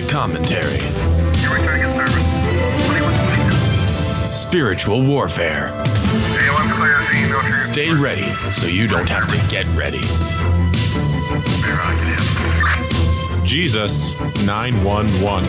commentary. You're returning a service. What do you want to see? Spiritual warfare. A1 clear, Z, no transfer. Stay ready so you don't have to get ready. Jesus 911.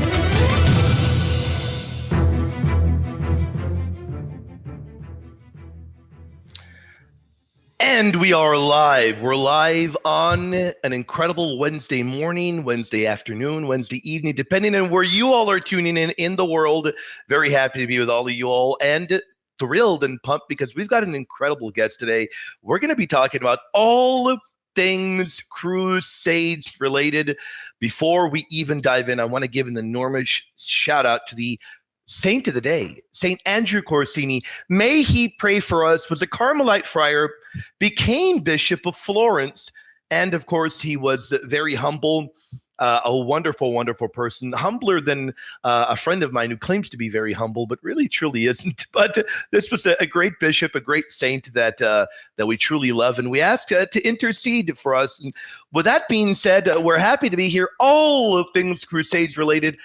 And we are live. We're live on an incredible Wednesday morning, Wednesday afternoon, Wednesday evening, depending on where you all are tuning in the world. Very happy to be with all of you all and thrilled and pumped because we've got an incredible guest today. We're going to be talking about all things Crusades related. Before we even dive in, I want to give an enormous shout out to the saint of the day, St. Andrew Corsini. May he pray for us, was a Carmelite friar, became Bishop of Florence, and of course he was very humble, a wonderful, wonderful person, humbler than a friend of mine who claims to be very humble, but really truly isn't. But this was a great bishop, a great saint that we truly love, and we ask to intercede for us. And with that being said, we're happy to be here, all things Crusades related.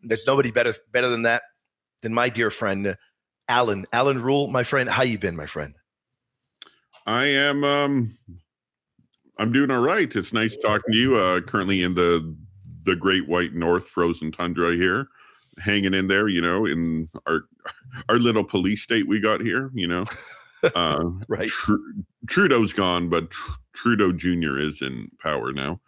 There's nobody better than that, than my dear friend, Allan Ruhl. My friend, how you been, my friend? I am, I'm doing all right. It's nice talking to you. Currently in the Great White North frozen tundra here, hanging in there, you know, in our little police state we got here, you know. Right. Trudeau's gone, but Trudeau Jr. is in power now.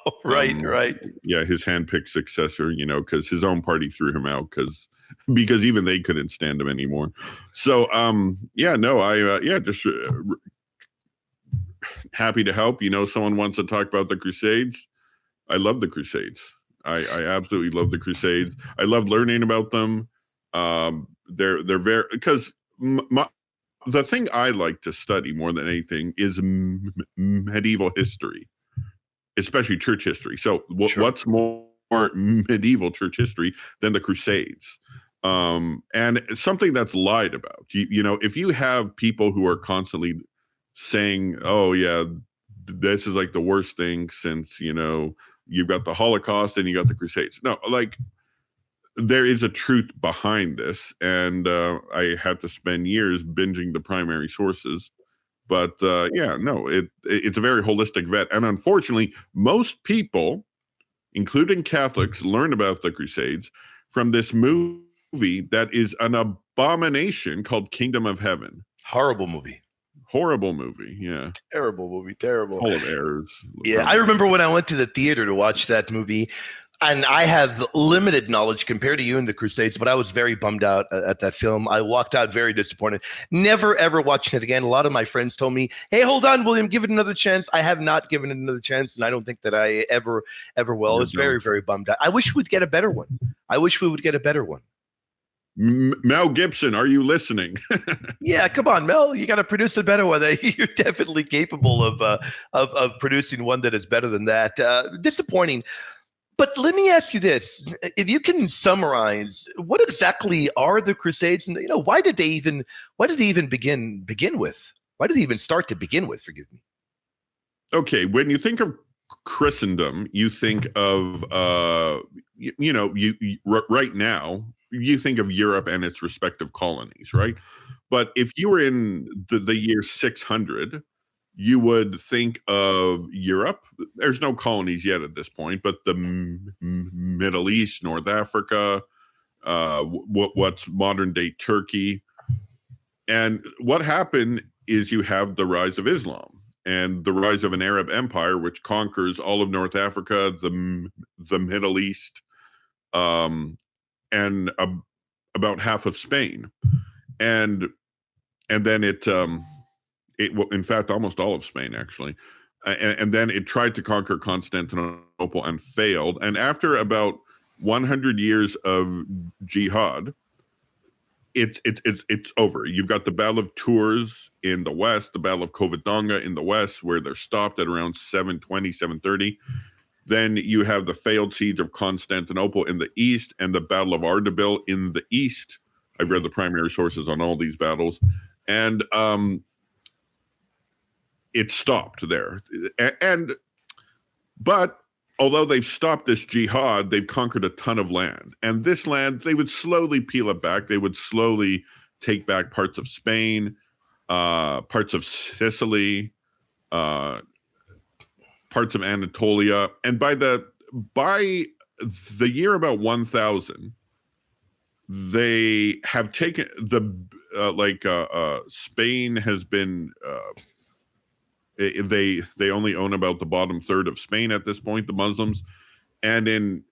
Oh, right, right. Yeah, his handpicked successor, you know, because his own party threw him out because even they couldn't stand him anymore. So, just happy to help. You know, someone wants to talk about the Crusades. I love the Crusades. I absolutely love the Crusades. I love learning about them. They're very, because the thing I like to study more than anything is medieval history, especially church history. So Sure. What's more medieval church history than the Crusades? And something that's lied about. You know, if you have people who are constantly saying, oh yeah, this is like the worst thing since, you know, you've got the Holocaust and you got the Crusades. No, like there is a truth behind this. And I had to spend years binging the primary sources. But it's a very holistic vet. And unfortunately, most people, including Catholics, learn about the Crusades from this movie that is an abomination called Kingdom of Heaven. Horrible movie. Horrible movie, yeah. Terrible movie, terrible. Full of errors. Yeah, I remember when I went to the theater to watch that movie, and I have limited knowledge compared to you in the Crusades, but I was very bummed out at that film. I walked out very disappointed. Never, ever watching it again. A lot of my friends told me, hey, hold on, William, give it another chance. I have not given it another chance, and I don't think that I ever will. I was very, very bummed out. I wish we'd get a better one. Mel Gibson, are you listening? Yeah, come on, Mel. You got to produce a better one. You're definitely capable of producing one that is better than that. Disappointing. But let me ask you this: if you can summarize, what exactly are the Crusades, and you know, why did they even begin with? Why did they even start to begin with? Forgive me. Okay, when you think of Christendom, you think of right now you think of Europe and its respective colonies, right? But if you were in the year 600, you would think of Europe. There's no colonies yet at this point, but the Middle East, North Africa, what's modern day Turkey. And what happened is you have the rise of Islam and the rise of an Arab empire, which conquers all of North Africa, the Middle East, and about half of Spain. And then it in fact, almost all of Spain, actually. And then it tried to conquer Constantinople and failed. And after about 100 years of jihad, it's over. You've got the Battle of Tours in the west, the Battle of Covadonga in the west, where they're stopped at around 720, 730. Then you have the failed siege of Constantinople in the east and the Battle of Ardabil in the east. I've read the primary sources on all these battles. And it stopped there. But although they've stopped this jihad, they've conquered a ton of land. And this land, they would slowly peel it back. They would slowly take back parts of Spain, parts of Sicily, parts of Anatolia. And by the year about 1000, they have taken Spain has been they only own about the bottom third of Spain at this point, the Muslims, and in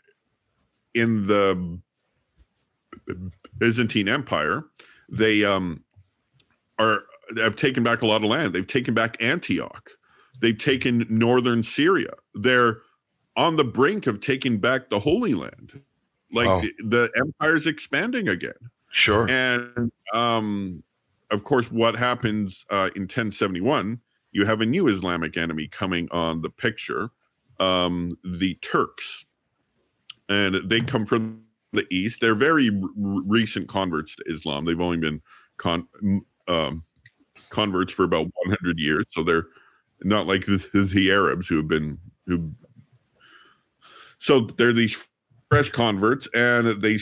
the Byzantine Empire, they have taken back a lot of land. They've taken back Antioch. They've taken northern Syria. They're on the brink of taking back the Holy Land. The empire's expanding again. Sure. And of course, what happens in 1071, you have a new Islamic enemy coming on the picture, the Turks. And they come from the east. They're very recent converts to Islam. They've only been converts for about 100 years. So they're not like the Arabs so they're these fresh converts, and they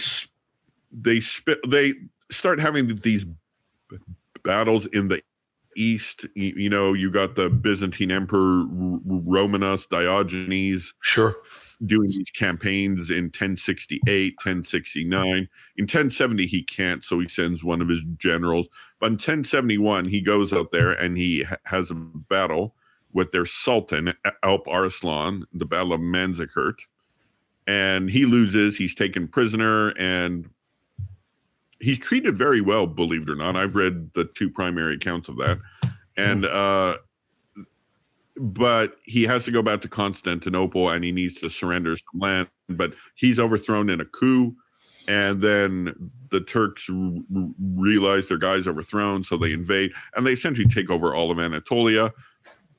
start having these battles in the east. You got the Byzantine Emperor Romanus Diogenes, sure, doing these campaigns in 1068, 1069. In 1070 he can't, so he sends one of his generals. But in 1071 he goes out there and he has a battle with their Sultan Alp Arslan, the Battle of Manzikert. And he loses. He's taken prisoner, and he's treated very well, believe it or not. I've read the two primary accounts of that. And but he has to go back to Constantinople, and he needs to surrender some land. But he's overthrown in a coup, and then the Turks realize their guy's overthrown, so they invade, and they essentially take over all of Anatolia.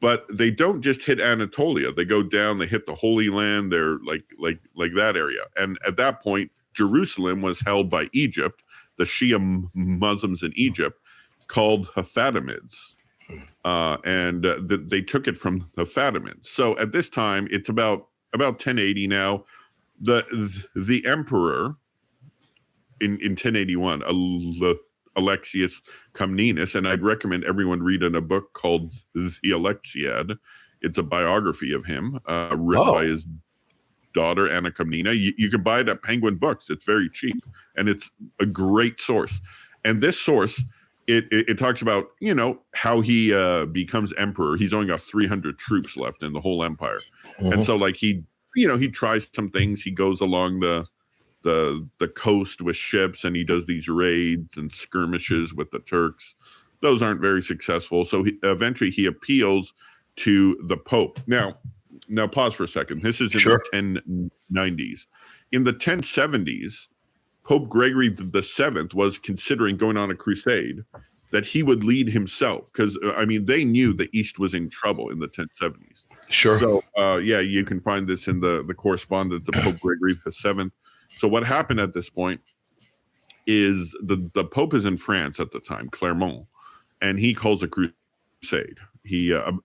But they don't just hit Anatolia. They go down, they hit the Holy Land. They're like that area. And at that point, Jerusalem was held by Egypt, the Shia Muslims in Egypt, called Fatimids. And they took it from the Fatimids. So at this time, it's about 1080 now. The emperor in 1081, Alexius Comnenus, and I'd recommend everyone read in a book called The Alexiad. It's a biography of him, written by his daughter Anna Comnena. You can buy it at Penguin Books. It's very cheap, and it's a great source. And this source, it talks about how he becomes emperor. He's only got 300 troops left in the whole empire, and so he tries some things. He goes along the coast with ships, and he does these raids and skirmishes with the Turks. Those aren't very successful. So eventually he appeals to the Pope. Now pause for a second. This is in the 1090s. In the 1070s, Pope Gregory VII was considering going on a crusade that he would lead himself, because they knew the East was in trouble in the 1070s. Sure. So you can find this in the correspondence of Pope Gregory VII. So what happened at this point is the Pope is in France at the time, Clermont, and he calls a crusade. He of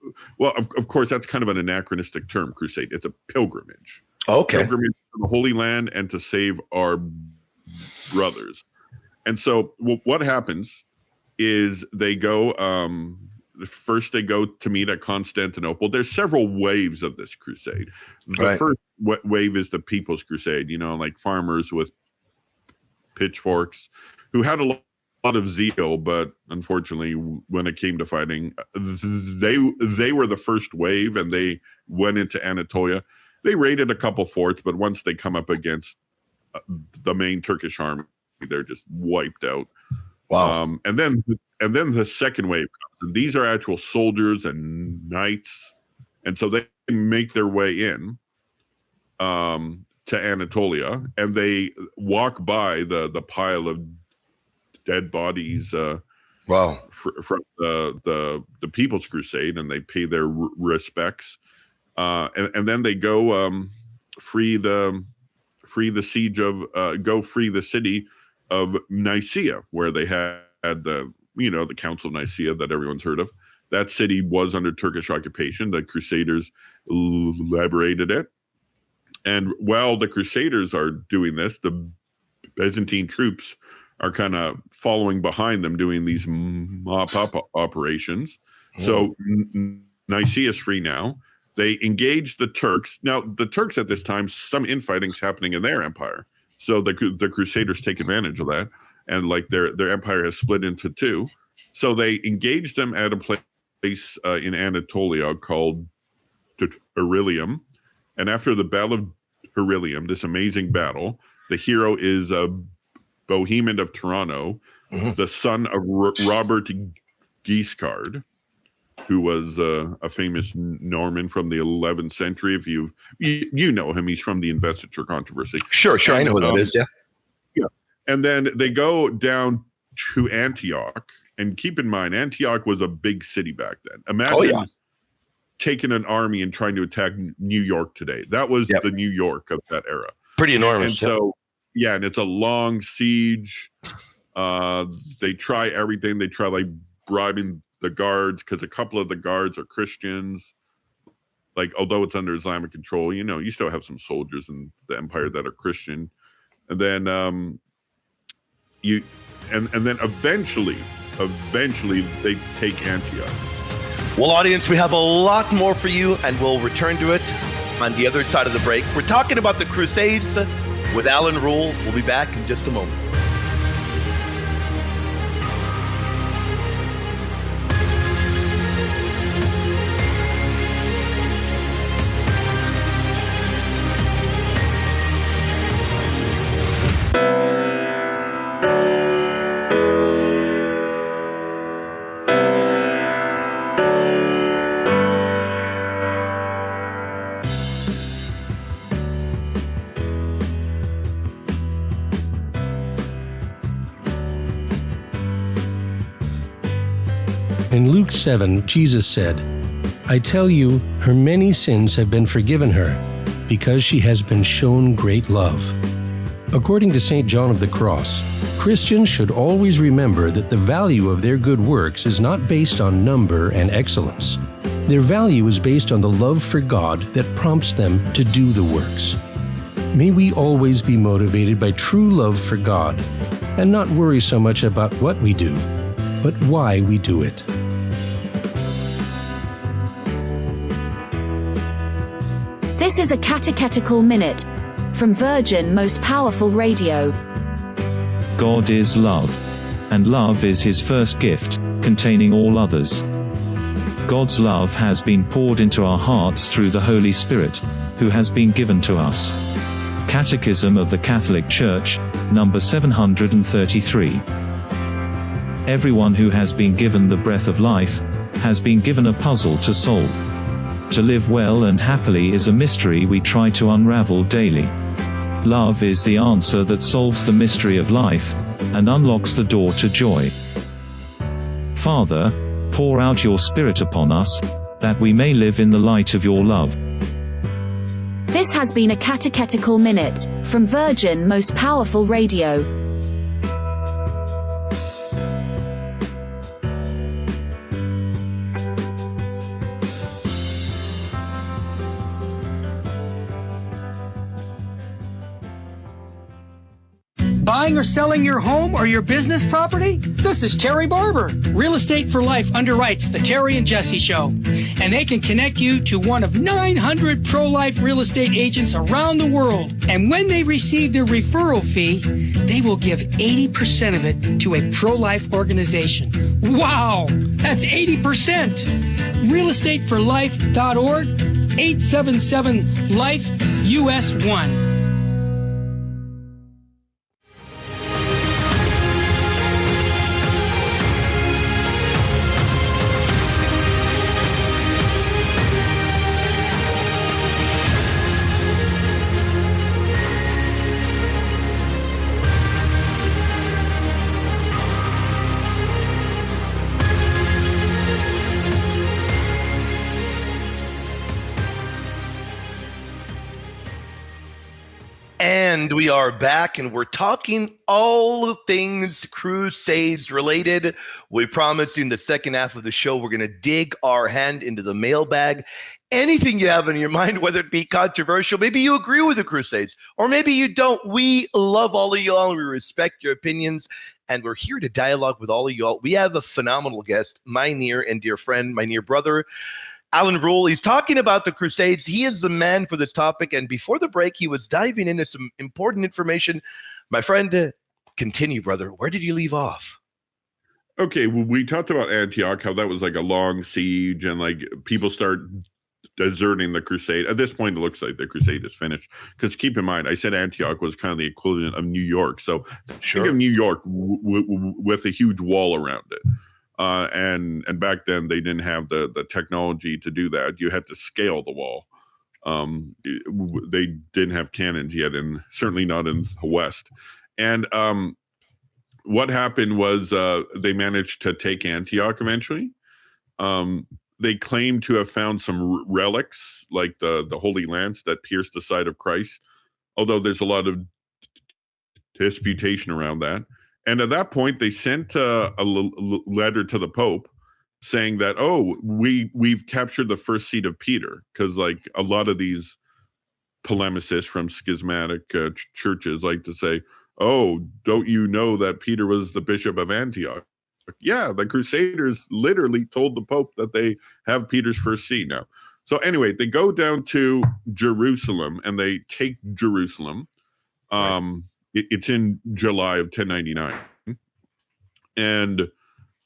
course, that's kind of an anachronistic term, crusade. It's a pilgrimage. Okay. Pilgrimage to the Holy Land and to save our brothers. And so what happens is they go, first they go to meet at Constantinople. There's several waves of this crusade. The first wave is the People's Crusade, like farmers with pitchforks who had a lot of zeal, but unfortunately when it came to fighting, they were the first wave, and they went into Anatolia. They raided a couple forts, but once they come up against the main Turkish army, they're just wiped out. Wow. And then the second wave comes, and these are actual soldiers and knights, and so they make their way in to Anatolia, and they walk by the pile of dead bodies from the People's Crusade, and they pay their respects, and then they go free the city of Nicaea, where they had the Council of Nicaea that everyone's heard of. That city was under Turkish occupation. The Crusaders liberated it. And while the Crusaders are doing this, the Byzantine troops are kind of following behind them, doing these mop-up operations. So Nicaea is free now. They engage the Turks. Now, the Turks at this time, some infighting's happening in their empire. So the Crusaders take advantage of that. And like their empire has split into two. So they engage them at a place in Anatolia called Irilium. And after the Battle of Irilium, this amazing battle, the hero is Bohemond of Toronto, the son of Robert Guiscard, who was a famous Norman from the 11th century. If you know him, he's from the investiture controversy. Sure, I know who that is. Yeah. And then they go down to Antioch, and keep in mind, Antioch was a big city back then. Imagine taking an army and trying to attack New York today. That was the New York of that era. Pretty enormous. And so, and it's a long siege. They try everything. They try like bribing the guards, because a couple of the guards are Christians. Like, although it's under Islamic control, you still have some soldiers in the empire that are Christian. And then and then eventually they take Antioch. Well, audience, we have a lot more for you, and we'll return to it on the other side of the break. We're talking about the Crusades with Allan Ruhl. We'll be back in just a moment. In Luke 7, Jesus said, "I tell you, her many sins have been forgiven her, because she has been shown great love." According to St. John of the Cross, Christians should always remember that the value of their good works is not based on number and excellence. Their value is based on the love for God that prompts them to do the works. May we always be motivated by true love for God, and not worry so much about what we do, but why we do it. This is a catechetical minute from Virgin Most Powerful Radio. God is love, and love is his first gift, containing all others. God's love has been poured into our hearts through the Holy Spirit, who has been given to us. Catechism of the Catholic Church, number 733. Everyone who has been given the breath of life has been given a puzzle to solve. To live well and happily is a mystery we try to unravel daily. Love is the answer that solves the mystery of life and unlocks the door to joy. Father, pour out your Spirit upon us, that we may live in the light of your love. This has been a catechetical minute from Virgin Most Powerful Radio. Buying or selling your home or your business property? This is Terry Barber. Real Estate for Life underwrites the Terry and Jesse Show. And they can connect you to one of 900 pro-life real estate agents around the world. And when they receive their referral fee, they will give 80% of it to a pro-life organization. Wow! That's 80%! realestateforlife.org, 877-LIFE-US1. And we are back, and we're talking all things Crusades related. We promised you in the second half of the show, we're going to dig our hand into the mailbag. Anything you have in your mind, whether it be controversial, maybe you agree with the Crusades, or maybe you don't. We love all of y'all. We respect your opinions, and we're here to dialogue with all of y'all. We have a phenomenal guest, my near and dear friend, my near brother, Allan Ruhl. He's talking about the Crusades. He is the man for this topic. And before the break, he was diving into some important information. My friend, continue, brother. Where did you leave off? Okay, well, we talked about Antioch, how that was like a long siege, and like people start deserting the crusade. At this point, it looks like the crusade is finished. Because keep in mind, I said Antioch was kind of the equivalent of New York. So think of New York with a huge wall around it. And back then they didn't have the technology to do that. You had to scale the wall. They didn't have cannons yet, and certainly not in the West. And what happened was they managed to take Antioch eventually. They claim to have found some relics, like the Holy Lance that pierced the side of Christ, although there's a lot of disputation around that. And at that point, they sent a letter to the Pope saying that, oh, we've captured the first seat of Peter, because like a lot of these polemicists from schismatic churches like to say, oh, don't you know that Peter was the bishop of Antioch? Yeah, the Crusaders literally told the Pope that they have Peter's first seat now. So anyway, they go down to Jerusalem and they take Jerusalem. It's in July of 1099. And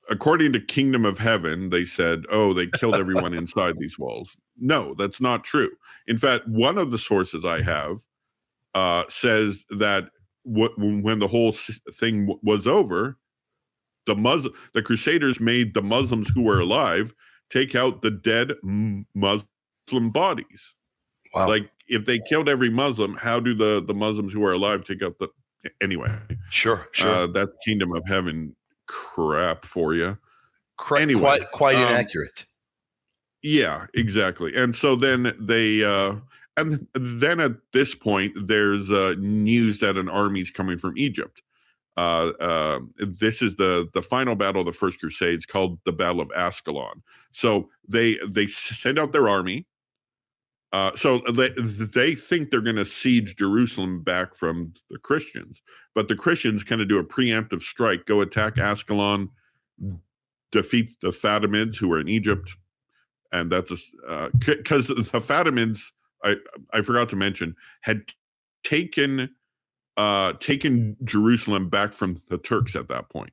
according to Kingdom of Heaven, they said, oh, they killed everyone inside these walls. No, that's not true. In fact, one of the sources I have says that when the whole thing was over, the Crusaders made the Muslims who were alive take out the dead Muslim bodies. Wow. Like, if they killed every Muslim, how do the Muslims who are alive take out the... Anyway. Sure. That's Kingdom of Heaven crap for you. Anyway, quite inaccurate. Yeah, exactly. And so then they... and then at this point, there's news that an army's coming from Egypt. This is the final battle of the First Crusades, called the Battle of Ascalon. So they send out their army. So they think they're going to siege Jerusalem back from the Christians, but the Christians kind of do a preemptive strike, go attack Ascalon, defeat the Fatimids who are in Egypt, and that's because the Fatimids, I forgot to mention, had taken Jerusalem back from the Turks at that point.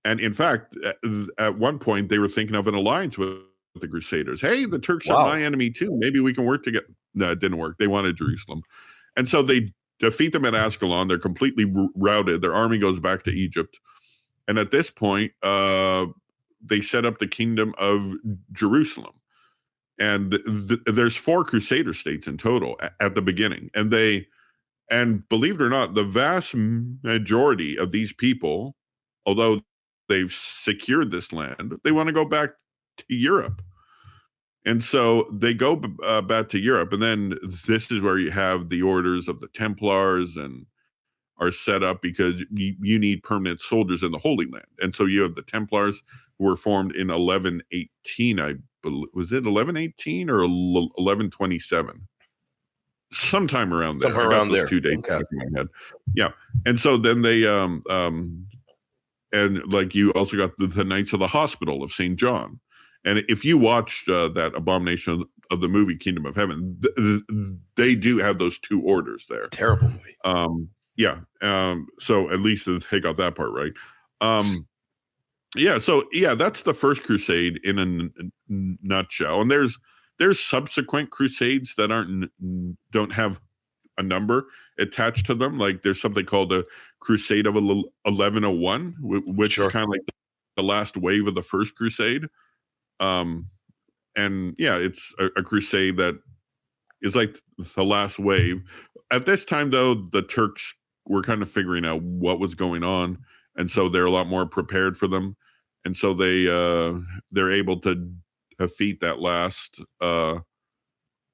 And in fact, at one point, they were thinking of an alliance with the Crusaders. Hey, the Turks are my enemy too. Maybe we can work together. No, it didn't work. They wanted Jerusalem. And so they defeat them at Ascalon. They're completely routed. Their army goes back to Egypt. And at this point, they set up the Kingdom of Jerusalem. And there's 4 Crusader states in total at the beginning. And believe it or not, the vast majority of these people, although they've secured this land, they want to go back to Europe. And so they go back to Europe. And then this is where you have the orders of the Templars and are set up, because you need permanent soldiers in the Holy Land. And so you have the Templars, who were formed in 1118, I believe. Was it 1118 or 1127? Sometime around there. Somewhere around there. 2 dates Okay. back in my head. Yeah. And so then they and like you also got the Knights of the Hospital of St. John. And if you watched that abomination of the movie Kingdom of Heaven, they do have those 2 orders there. Terrible movie. Yeah. So at least they got that part right. Yeah. So yeah, that's the First Crusade in a nutshell. And there's subsequent crusades that don't have a number attached to them. Like there's something called the Crusade of 1101, which is kind of like the last wave of the First Crusade. And yeah, it's a crusade that is like the last wave. At this time, though, the Turks were kind of figuring out what was going on, and so they're a lot more prepared for them. And so they're able to defeat that last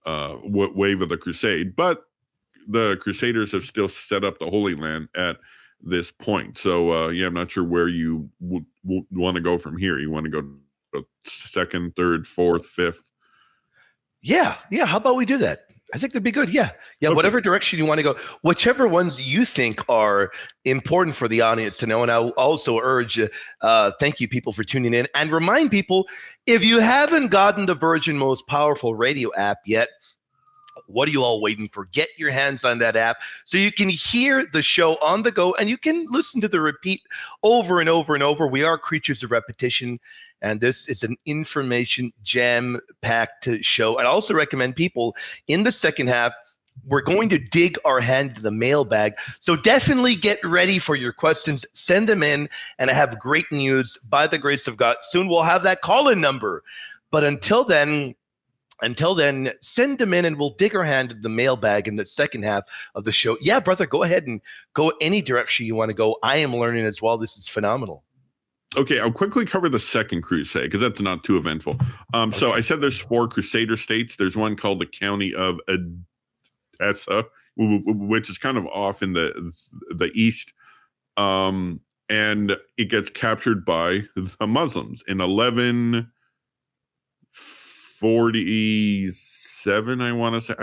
wave of the crusade. But the Crusaders have still set up the Holy Land at this point. So I'm not sure where you would want to go from here. You want to go to second, third, fourth, fifth? Yeah. How about we do that? I think that'd be good. Yeah. Okay. Whatever direction you want to go, whichever ones you think are important for the audience to know. And I'll also urge, thank you people for tuning in, and remind people, if you haven't gotten the Virgin Most Powerful Radio app yet, what are you all waiting for? Get your hands on that app so you can hear the show on the go, and you can listen to the repeat over and over and over. We are creatures of repetition, and this is an information jam-packed show. I'd also recommend people in the second half, we're going to dig our hand into the mailbag. So definitely get ready for your questions. Send them in, and I have great news. By the grace of God, soon we'll have that call-in number. But until then, send them in, and we'll dig our hand in the mailbag in the second half of the show. Yeah, brother, go ahead and go any direction you want to go. I am learning as well. This is phenomenal. Okay, I'll quickly cover the Second Crusade because that's not too eventful. So I said there's 4 Crusader states. There's one called the County of Edessa, which is kind of off in the east, and it gets captured by the Muslims in 1147. I want to say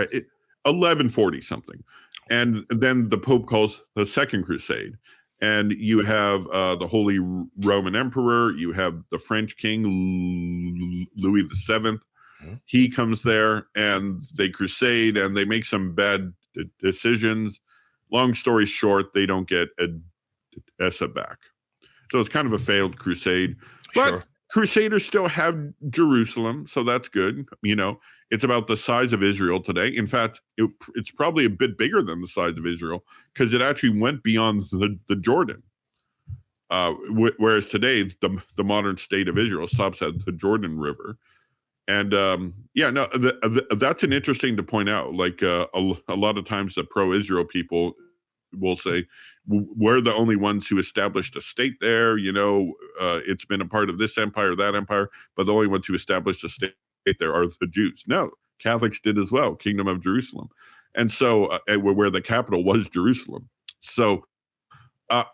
1140 something, and then the Pope calls the Second Crusade. And you have the Holy Roman Emperor. You have the French King, Louis VII. He comes there, and they crusade, and they make some bad decisions. Long story short, they don't get Edessa back. So it's kind of a failed crusade. But sure, Crusaders still have Jerusalem, so that's good. It's about the size of Israel today. In fact, it's probably a bit bigger than the size of Israel because it actually went beyond the Jordan. Whereas today, the modern state of Israel stops at the Jordan River. And that's an interesting to point out. Like a lot of times the pro-Israel people will say, we're the only ones who established a state there. It's been a part of this empire, that empire, but the only ones who established a state there are the Jews. No, Catholics did as well, Kingdom of Jerusalem. And so where the capital was Jerusalem. So,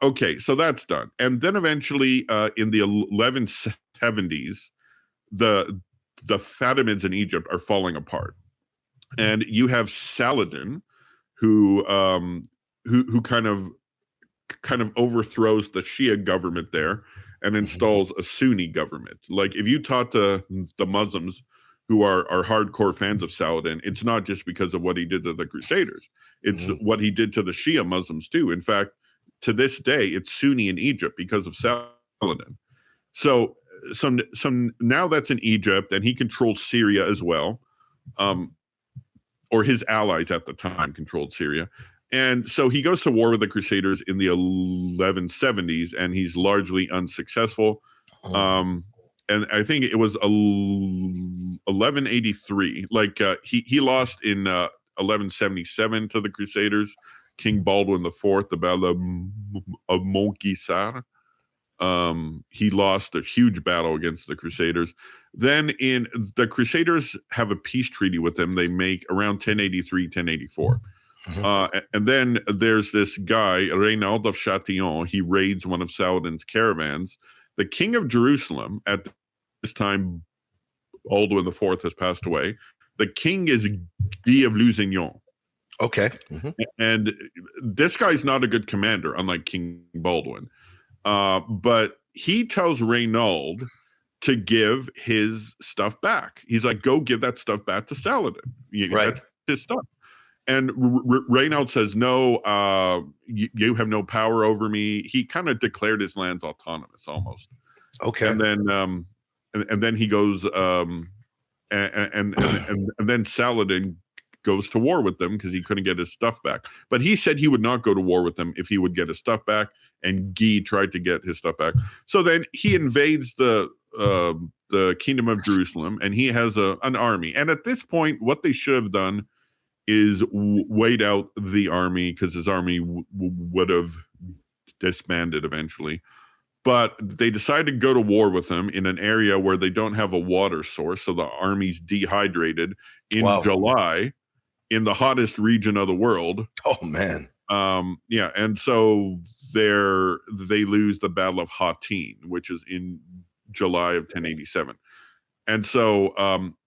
okay, so that's done. And then eventually in the 1170s, the Fatimids in Egypt are falling apart. And you have Saladin, who kind of overthrows the Shia government there and installs a Sunni government. Like if you taught the Muslims who are hardcore fans of Saladin, it's not just because of what he did to the Crusaders. It's what he did to the Shia Muslims too. In fact, to this day, it's Sunni in Egypt because of Saladin. So now that's in Egypt, and he controls Syria as well. Or his allies at the time controlled Syria. And so he goes to war with the Crusaders in the 1170s, and he's largely unsuccessful. And I think it was 1183. Like he lost in 1177 to the Crusaders. King Baldwin IV, the Battle of Montgisart. He lost a huge battle against the Crusaders. Then the Crusaders have a peace treaty with them. They make around 1083, 1084. And then there's this guy, Reynald of Chatillon. He raids one of Saladin's caravans. The king of Jerusalem, at this time, Baldwin IV has passed away. The king is Guy of Lusignan. Okay. And this guy's not a good commander, unlike King Baldwin. But he tells Reynald to give his stuff back. He's like, go give that stuff back to Saladin. Right. That's his stuff. And Reynald says, no, you have no power over me. He kind of declared his lands autonomous almost. Okay. And then he goes, and then Saladin goes to war with them because he couldn't get his stuff back. But he said he would not go to war with them if he would get his stuff back. And Guy tried to get his stuff back. So then he invades the kingdom of Jerusalem, and he has an army. And at this point, what they should have done is wait out the army, because his army would have disbanded eventually. But they decided to go to war with him in an area where they don't have a water source, so the army's dehydrated in July. in the hottest region of the world. Oh man. Yeah, and so they lose the Battle of Hattin, which is in July of 1087. And so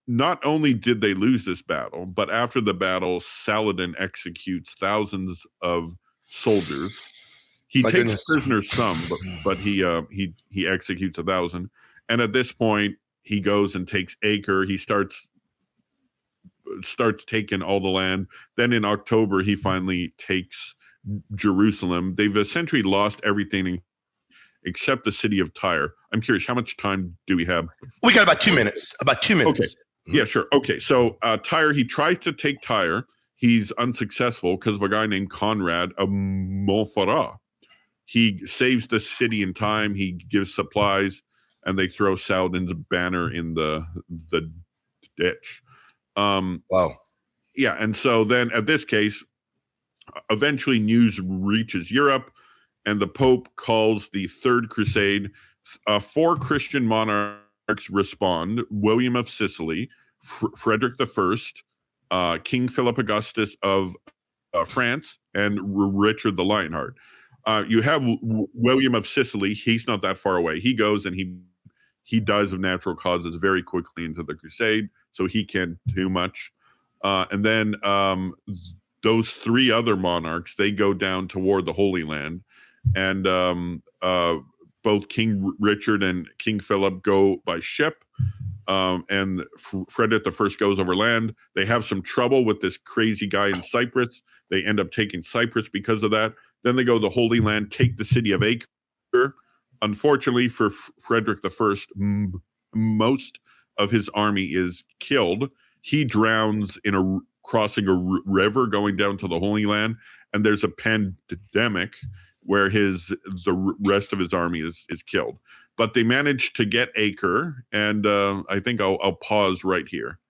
not only did they lose this battle, but after the battle, Saladin executes thousands of soldiers. He takes prisoners some, but he executes 1,000. And at this point, he goes and takes Acre. He starts taking all the land. Then in October, he finally takes Jerusalem. They've essentially lost everything except the city of Tyre. I'm curious, how much time do we have? We got about 2 minutes. About 2 minutes. Okay. Yeah, sure. Okay. So Tyre, he tries to take Tyre. He's unsuccessful because of a guy named Conrad of Montferrat. He saves the city in time. He gives supplies, and they throw Saladin's banner in the ditch. Wow. Yeah, and so then at this case, eventually news reaches Europe, and the Pope calls the Third Crusade. 4 Christian monarchs respond: William of Sicily, Frederick I, King Philip Augustus of France, and Richard the Lionheart. You have William of Sicily. He's not that far away. He goes and he dies of natural causes very quickly into the crusade, so he can't do much. And then those 3 other monarchs, they go down toward the Holy Land, and both King Richard and King Philip go by ship, and Frederick I goes over land. They have some trouble with this crazy guy in Cyprus. They end up taking Cyprus because of that. Then they go to the Holy Land, take the city of Acre. Unfortunately for Frederick I, most of his army is killed. He drowns in crossing a river going down to the Holy Land, and there's a pandemic where the rest of his army is killed. But they managed to get Acre, and I think I'll pause right here.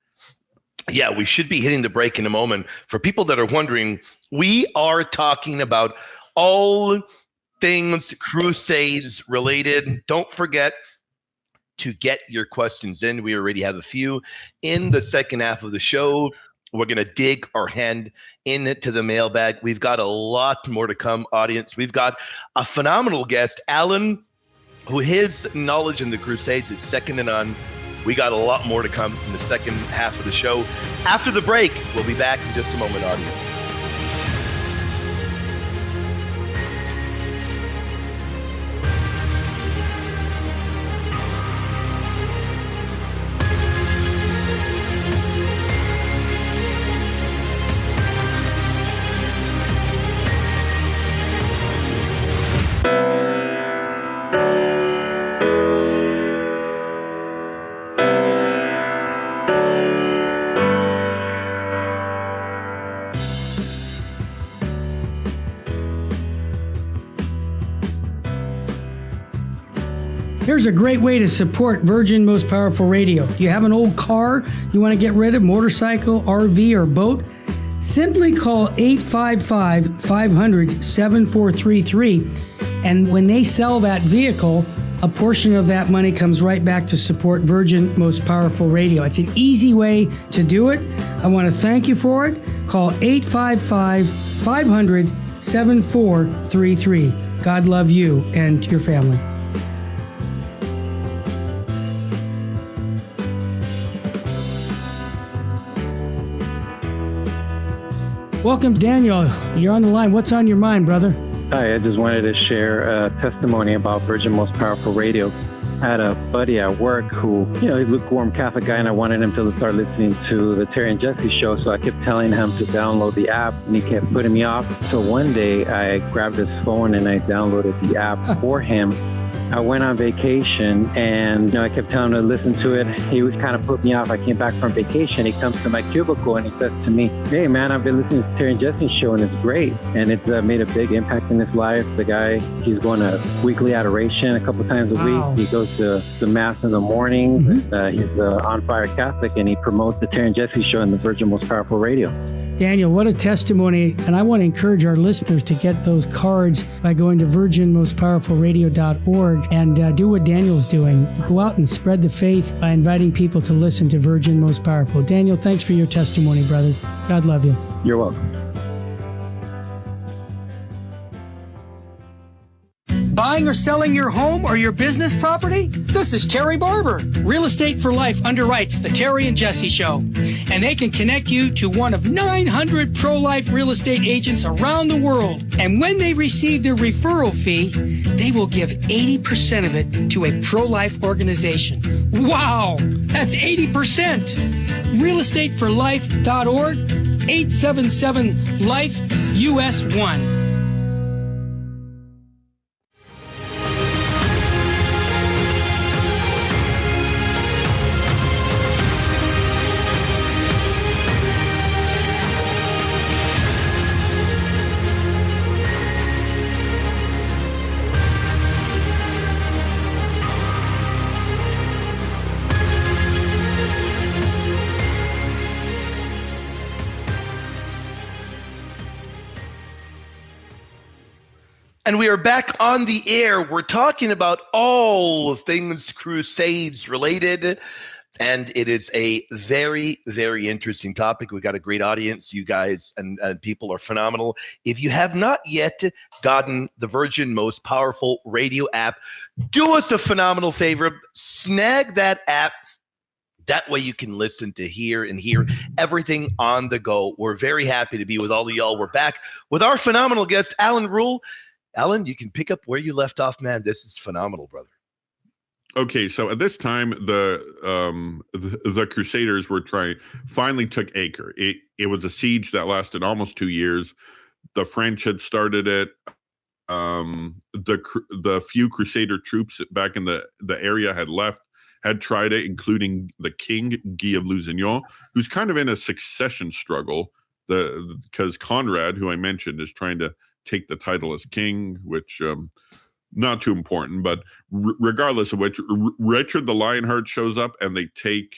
Yeah, we should be hitting the break in a moment. For people that are wondering, we are talking about all things Crusades related. Don't forget to get your questions in. We already have a few. In the second half of the show, we're going to dig our hand into the mailbag. We've got a lot more to come, audience. We've got a phenomenal guest, Allan, who his knowledge in the Crusades is second to none. We got a lot more to come in the second half of the show. After the break, we'll be back in just a moment, audience. Here's a great way to support Virgin Most Powerful Radio. Do you have an old car you want to get rid of, motorcycle, RV, or boat? Simply call 855-500-7433, and when they sell that vehicle, a portion of that money comes right back to support Virgin Most Powerful Radio. It's an easy way to do it. I want to thank you for it. Call 855-500-7433. God love you and your family. Welcome, Daniel. You're on the line. What's on your mind, brother? Hi, I just wanted to share a testimony about Virgin Most Powerful Radio. I had a buddy at work who, he's a lukewarm Catholic guy, and I wanted him to start listening to the Terry and Jesse show, so I kept telling him to download the app, and he kept putting me off. So one day, I grabbed his phone and I downloaded the app for him. I went on vacation, and I kept telling him to listen to it. He was kind of put me off. I came back from vacation. He comes to my cubicle and he says to me, "Hey man, I've been listening to Terry and Jesse's show, and it's great, and it's made a big impact in his life." The guy, he's going to weekly adoration a couple times a week. He goes to the mass in the morning. He's an on fire Catholic, and he promotes the Terry and Jesse show in the Virgin Most Powerful Radio. Daniel, what a testimony. And I want to encourage our listeners to get those cards by going to virginmostpowerfulradio.org and do what Daniel's doing. Go out and spread the faith by inviting people to listen to Virgin Most Powerful. Daniel, thanks for your testimony, brother. God love you. You're welcome. Buying or selling your home or your business property? This is Terry Barber. Real Estate for Life underwrites the Terry and Jesse Show. And they can connect you to one of 900 pro-life real estate agents around the world. And when they receive their referral fee, they will give 80% of it to a pro-life organization. Wow! That's 80%! realestateforlife.org, 877-LIFE-US1. And we are back on the air. We're talking about all things Crusades related. And it is a very, very interesting topic. We've got a great audience. You guys and people are phenomenal. If you have not yet gotten the Virgin Most Powerful Radio app, do us a phenomenal favor. Snag that app. That way you can listen to hear everything on the go. We're very happy to be with all of y'all. We're back with our phenomenal guest, Allan Ruhl. Allan, you can pick up where you left off, man. This is phenomenal, brother. Okay, so at this time, the Crusaders finally took Acre. It was a siege that lasted almost 2 years. The French had started it. The few Crusader troops back in the area had tried it, including the king, Guy of Lusignan, who's kind of in a succession struggle because Conrad, who I mentioned, is trying to take the title as king, which not too important, but regardless of which, Richard the Lionheart shows up and they take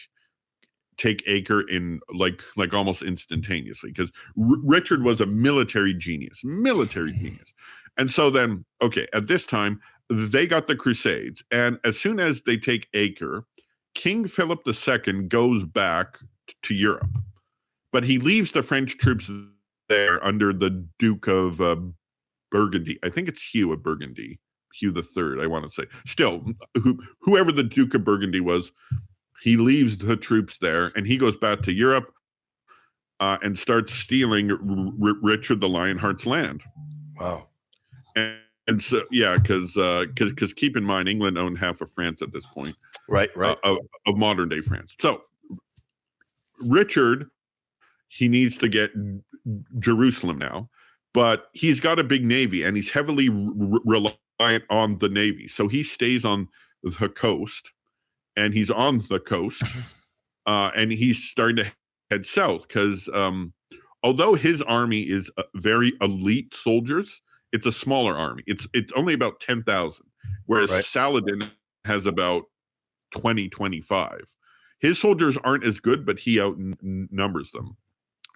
Acre in like almost instantaneously because Richard was a military genius. And so then, okay, at this time, they got the Crusades. And as soon as they take Acre, King Philip II goes back to Europe, but he leaves the French troops there under the Duke of Burgundy. I think it's Hugh of Burgundy, Hugh III, I want to say. Still, whoever the Duke of Burgundy was, he leaves the troops there and he goes back to Europe and starts stealing Richard the Lionheart's land. Wow. And so, yeah, because keep in mind, England owned half of France at this point. Right. Of modern day France. So Richard, he needs to get Jerusalem now, but he's got a big navy and he's heavily reliant on the navy. So he stays on the coast and he's on the coast and he's starting to head south because although his army is very elite soldiers, it's a smaller army. It's only about 10,000, whereas Saladin has about 25. His soldiers aren't as good, but he outnumbers them.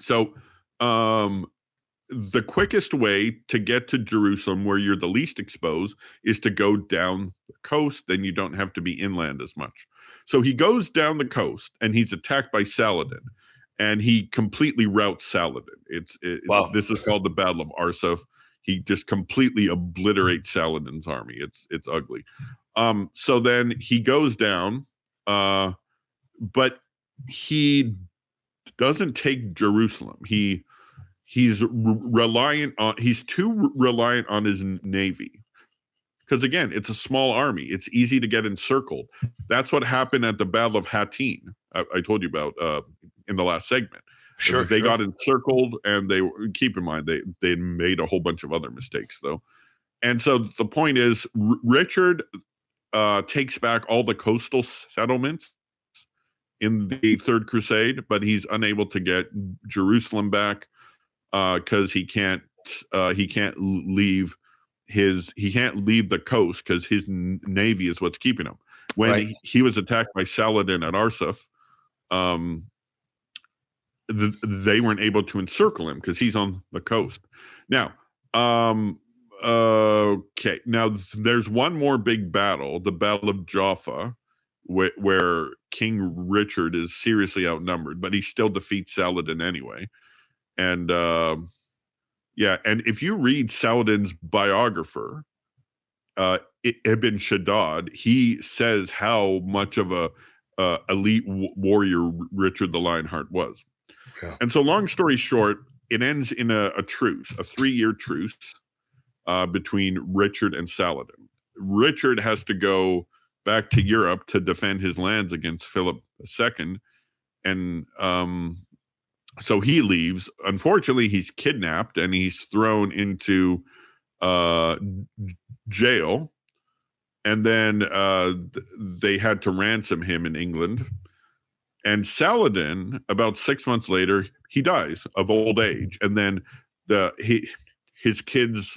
So the quickest way to get to Jerusalem, where you're the least exposed, is to go down the coast. Then you don't have to be inland as much. So he goes down the coast and he's attacked by Saladin, and he completely routs Saladin. Wow. This is called the Battle of Arsuf. He just completely obliterates Saladin's army. It's ugly. So then he goes down, but he doesn't take Jerusalem. He's too reliant on his navy. Because again, it's a small army. It's easy to get encircled. That's what happened at the Battle of Hattin. I told you about in the last segment. Sure. They got encircled, and keep in mind they made a whole bunch of other mistakes though. And so the point is, Richard takes back all the coastal settlements in the Third Crusade, but he's unable to get Jerusalem back because he can't leave the coast because his navy is what's keeping him. When he was attacked by Saladin at Arsuf, they weren't able to encircle him because he's on the coast. Now, okay. Now there's one more big battle, the Battle of Jaffa, where King Richard is seriously outnumbered, but he still defeats Saladin anyway. And and if you read Saladin's biographer, Ibn Shaddad, he says how much of a elite warrior Richard the Lionheart was. Yeah. And so, long story short, it ends in a truce, a 3-year truce between Richard and Saladin. Richard has to go back to Europe to defend his lands against Philip II, and so he leaves. Unfortunately, he's kidnapped and he's thrown into jail, and then they had to ransom him in England. And Saladin, about 6 months later, he dies of old age, and then his kids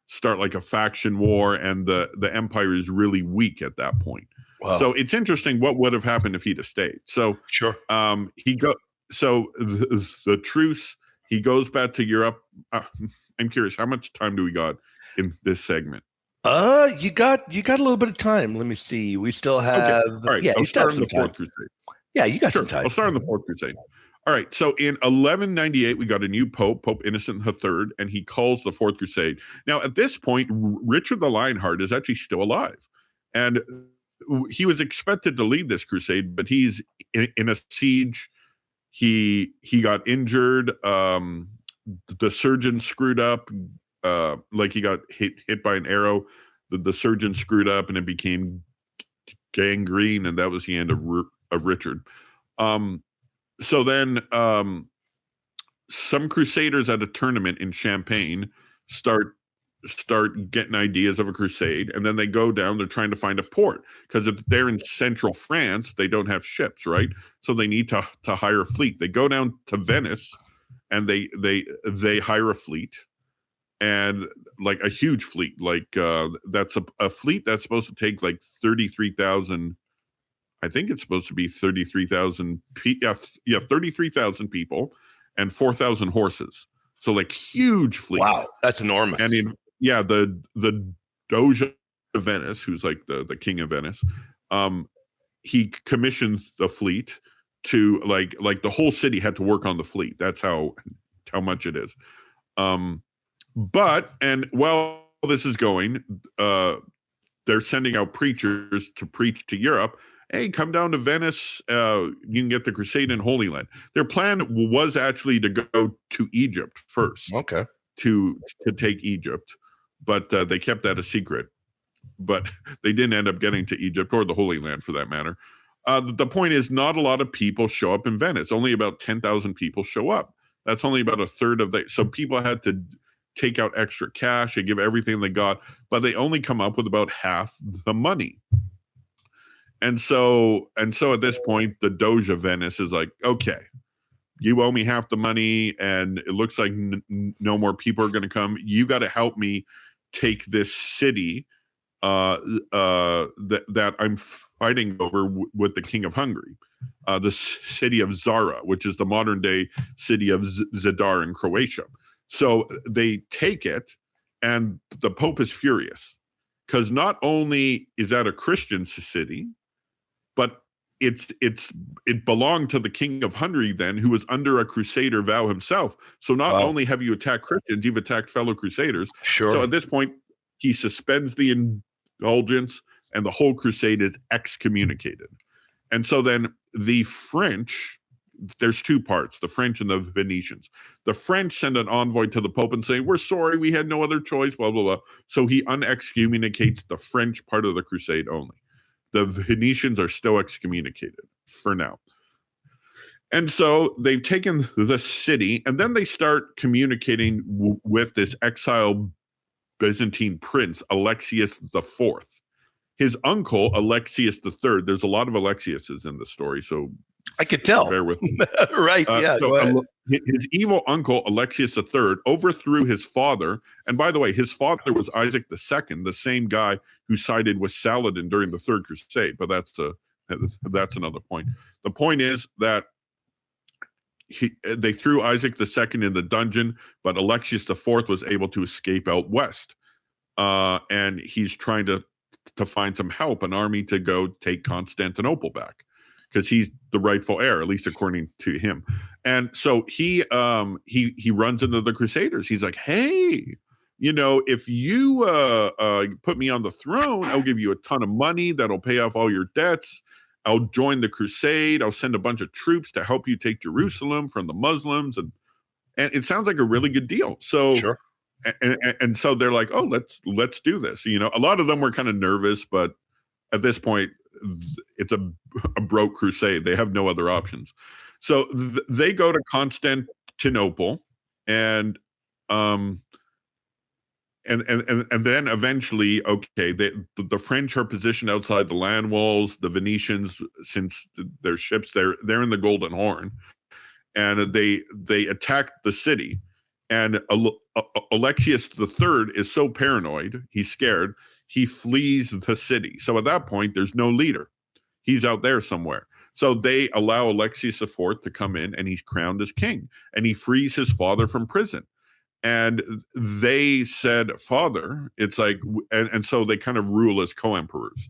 start a faction war, and the empire is really weak at that point. Wow. So it's interesting what would have happened if he'd have stayed. So sure, the truce. He goes back to Europe. I'm curious, how much time do we got in this segment? You got a little bit of time. Let me see. We still have. Okay. All right. Yeah, I'll start in the Fourth Crusade. Yeah, you got some time. I'll start in the Fourth Crusade. All right. So in 1198, we got a new pope, Pope Innocent III, and he calls the Fourth Crusade. Now, at this point, Richard the Lionheart is actually still alive, and he was expected to lead this crusade, but he's in a siege. He got injured. The surgeon screwed up. He got hit by an arrow. The surgeon screwed up, and it became gangrene, and that was the end of Richard. So then some crusaders at a tournament in Champagne start getting ideas of a crusade, and then they go down. They're trying to find a port, because if they're in central France, they don't have ships, right? So they need to hire a fleet. They go down to Venice, and they hire a fleet, and a huge fleet, that's a fleet that's supposed to take 33,000. I think it's supposed to be 33,000. 33,000 people and 4,000 horses. So huge fleet. Wow, that's enormous. And the Doge of Venice, who's the king of Venice, he commissioned the fleet to the whole city had to work on the fleet. That's how much it is. But while this is going, they're sending out preachers to preach to Europe. Hey, come down to Venice. You can get the crusade in Holy Land. Their plan was actually to go to Egypt first. Okay. To take Egypt, but they kept that a secret. But they didn't end up getting to Egypt, or the Holy Land for that matter. The point is, not a lot of people show up in Venice. Only about 10,000 people show up. That's only about a third of so people had to take out extra cash and give everything they got, but they only come up with about half the money. And so at this point, the Doge of Venice is okay, you owe me half the money, and it looks like no more people are going to come. You got to help me take this city that I'm fighting over with the king of Hungary, the city of Zara, which is the modern day city of Zadar in Croatia. So they take it, and the Pope is furious, because not only is that a Christian city, but it belonged to the king of Hungary then, who was under a crusader vow himself. So not only have you attacked Christians, you've attacked fellow crusaders. Sure. So at this point, he suspends the indulgence, and the whole crusade is excommunicated. And so then the French, there's two parts, the French and the Venetians. The French send an envoy to the Pope and say, we're sorry, we had no other choice, blah, blah, blah. So he unexcommunicates the French part of the crusade only. The Venetians are still excommunicated for now. And so they've taken the city, and then they start communicating with this exiled Byzantine prince, Alexius IV. His uncle, Alexius III, there's a lot of Alexiuses in the story, so I could tell. Bear with me. Right, yeah. So his evil uncle, Alexius III, overthrew his father. And by the way, his father was Isaac II, the same guy who sided with Saladin during the Third Crusade. But that's another point. The point is that they threw Isaac II in the dungeon, but Alexius IV was able to escape out west. And he's trying to find some help, an army to go take Constantinople back, because he's the rightful heir, at least according to him. And so he runs into the Crusaders. He's like, hey, if you put me on the throne, I'll give you a ton of money that'll pay off all your debts. I'll join the crusade. I'll send a bunch of troops to help you take Jerusalem from the Muslims. And it sounds like a really good deal. So, sure. And so they're like, oh, let's do this. A lot of them were kind of nervous, but at this point, it's a broke crusade. They have no other options. So they go to Constantinople, and then eventually, okay, the French are positioned outside the land walls. The Venetians, since their ships, they're in the Golden Horn, and they attack the city. And Alexius III is so paranoid, he's scared, he flees the city. So at that point, there's no leader. He's out there somewhere. So they allow Alexius IV to come in, and he's crowned as king, and he frees his father from prison. And they said, Father, it's like, and so they kind of rule as co-emperors.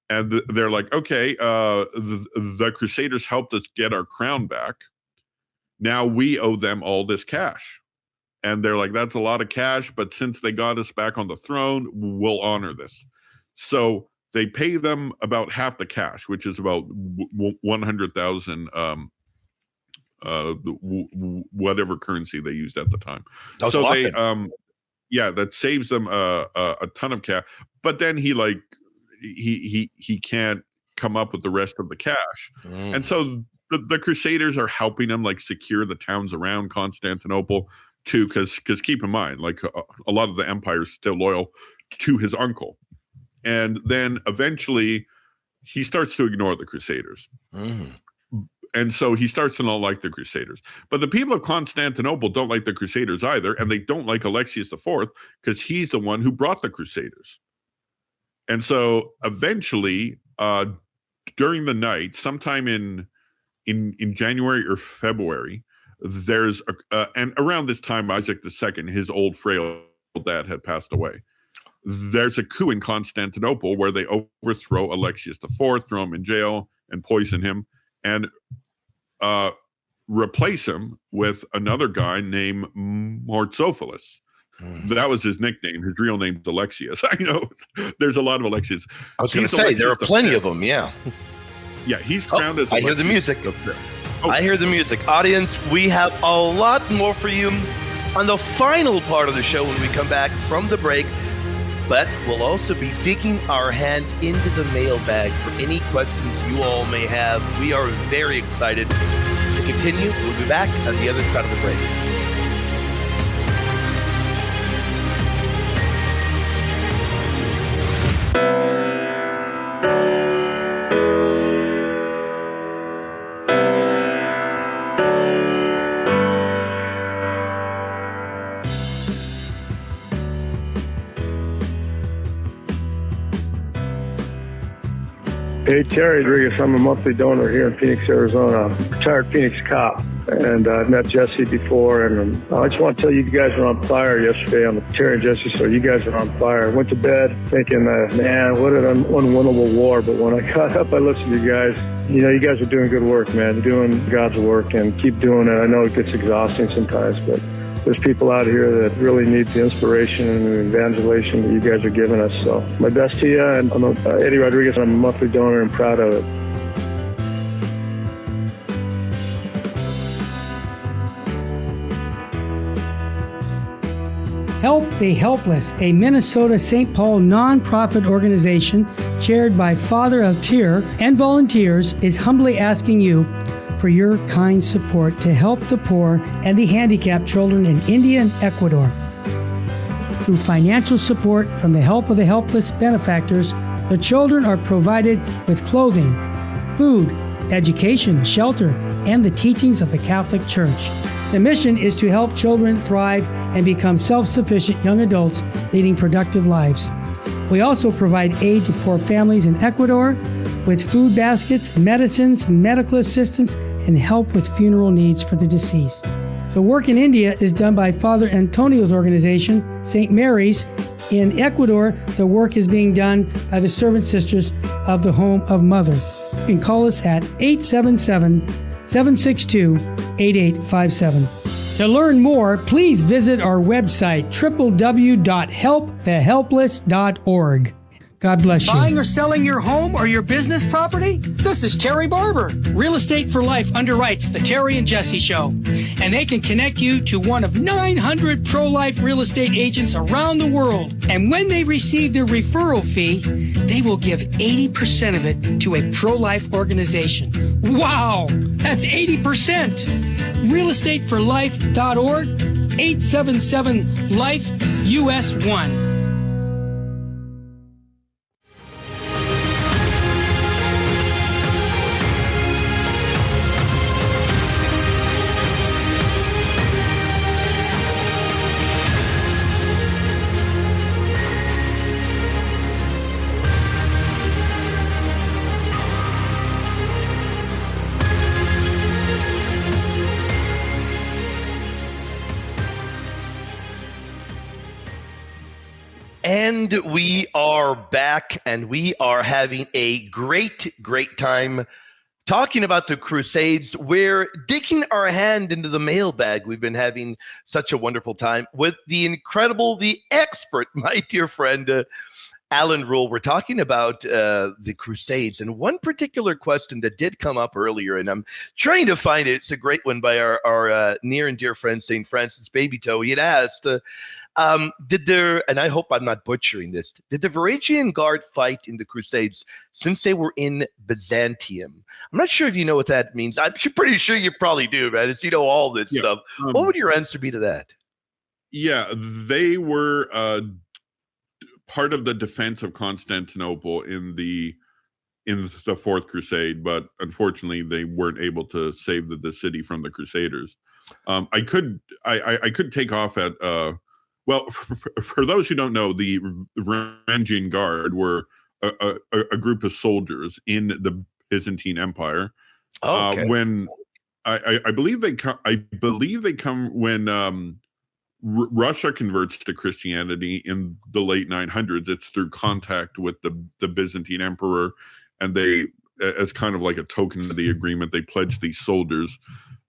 And they're like, okay, the Crusaders helped us get our crown back. Now we owe them all this cash. And they're like, that's a lot of cash, but since they got us back on the throne, we'll honor this. So they pay them about half the cash, which is about 100,000 whatever currency they used at the time. So they that saves them a ton of cash. But then he can't come up with the rest of the cash. And so the Crusaders are helping him secure the towns around Constantinople too, because keep in mind, a lot of the empire is still loyal to his uncle. And then eventually he starts to ignore the Crusaders. And so he starts to not like the Crusaders. But the people of Constantinople don't like the Crusaders either, and they don't like Alexius IV because he's the one who brought the Crusaders. And so eventually, during the night, sometime in January or February, there's and around this time, Isaac II, his old frail dad, had passed away. There's a coup in Constantinople where they overthrow Alexius IV, throw him in jail, and poison him, and replace him with another guy named Mortzophilus. That was his nickname. His real name's Alexius. I know there's a lot of Alexius. I was going to say, there are plenty of them, yeah. Yeah, he's crowned as I hear the music. I hear the music. Audience, we have a lot more for you on the final part of the show when we come back from the break. But we'll also be digging our hand into the mailbag for any questions you all may have. We are very excited to continue. We'll be back on the other side of the break. Hey, Terry Rodriguez. I'm a monthly donor here in Phoenix, Arizona. Retired Phoenix cop. And I've met Jesse before. And I just want to tell you, you guys were on fire yesterday on the Terry and Jesse show. You guys were on fire. I went to bed thinking, man, what an unwinnable war. But when I got up, I listened to you guys. You guys are doing good work, man. You're doing God's work, and keep doing it. I know it gets exhausting sometimes, but there's people out here that really need the inspiration and evangelization that you guys are giving us. So my best to you, and I'm Eddie Rodriguez. I'm a monthly donor and proud of it. Help the Helpless, a Minnesota St. Paul nonprofit organization chaired by Father of Tear and volunteers, is humbly asking you for your kind support to help the poor and the handicapped children in India and Ecuador. Through financial support from the Help of the Helpless benefactors, the children are provided with clothing, food, education, shelter, and the teachings of the Catholic Church. The mission is to help children thrive and become self-sufficient young adults leading productive lives. We also provide aid to poor families in Ecuador with food baskets, medicines, medical assistance, and help with funeral needs for the deceased. The work in India is done by Father Antonio's organization, St. Mary's. In Ecuador, the work is being done by the Servant Sisters of the Home of Mother. You can call us at 877-762-8857. To learn more, please visit our website, www.helpthehelpless.org. God bless you. Buying or selling your home or your business property? This is Terry Barber. Real Estate for Life underwrites the Terry and Jesse Show, and they can connect you to one of 900 pro-life real estate agents around the world. And when they receive their referral fee, they will give 80% of it to a pro-life organization. Wow, that's 80%. realestateforlife.org, 877-LIFE-US1. And we are back, and we are having a great time talking about the Crusades. We're digging our hand into the mailbag. We've been having such a wonderful time with the incredible, the expert, my dear friend, Allan Ruhl. We're talking about the Crusades, and one particular question that did come up earlier, and I'm trying to find it. It's a great one by our near and dear friend, St. Francis Babytoe. He had asked, did there, and I hope I'm not butchering this, did the Varangian Guard fight in the Crusades since they were in Byzantium? I'm not sure if you know what that means. I'm pretty sure you probably do, man. It's, you know, all this stuff. What would your answer be to that? Yeah, they were part of the defense of Constantinople in the Fourth Crusade, but unfortunately they weren't able to save the city from the Crusaders. I could take off at well, for those who don't know, the Varangian Guard were a group of soldiers in the Byzantine Empire. Okay. When I believe they come when Russia converts to Christianity in the late 900s. It's through contact with the Byzantine emperor, and they, as kind of like a token of the agreement, they pledged these soldiers.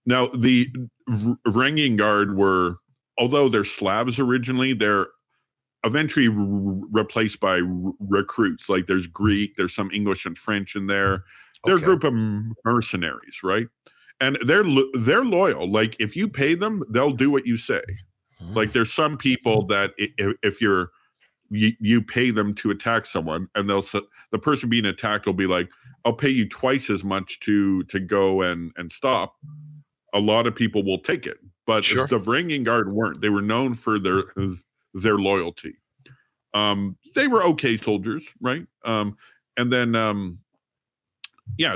Now, the Varangian Guard were, although they're Slavs originally, they're eventually replaced by recruits. Like there's Greek, there's some English and French in there. They're a group of mercenaries, right? And they're loyal. Like if you pay them, they'll do what you say. Like there's some people that if you pay them to attack someone, and the person being attacked will be like, I'll pay you twice as much to go and stop. A lot of people will take it. But the Varangian Guard weren't. They were known for their loyalty. They were okay soldiers, right? And then,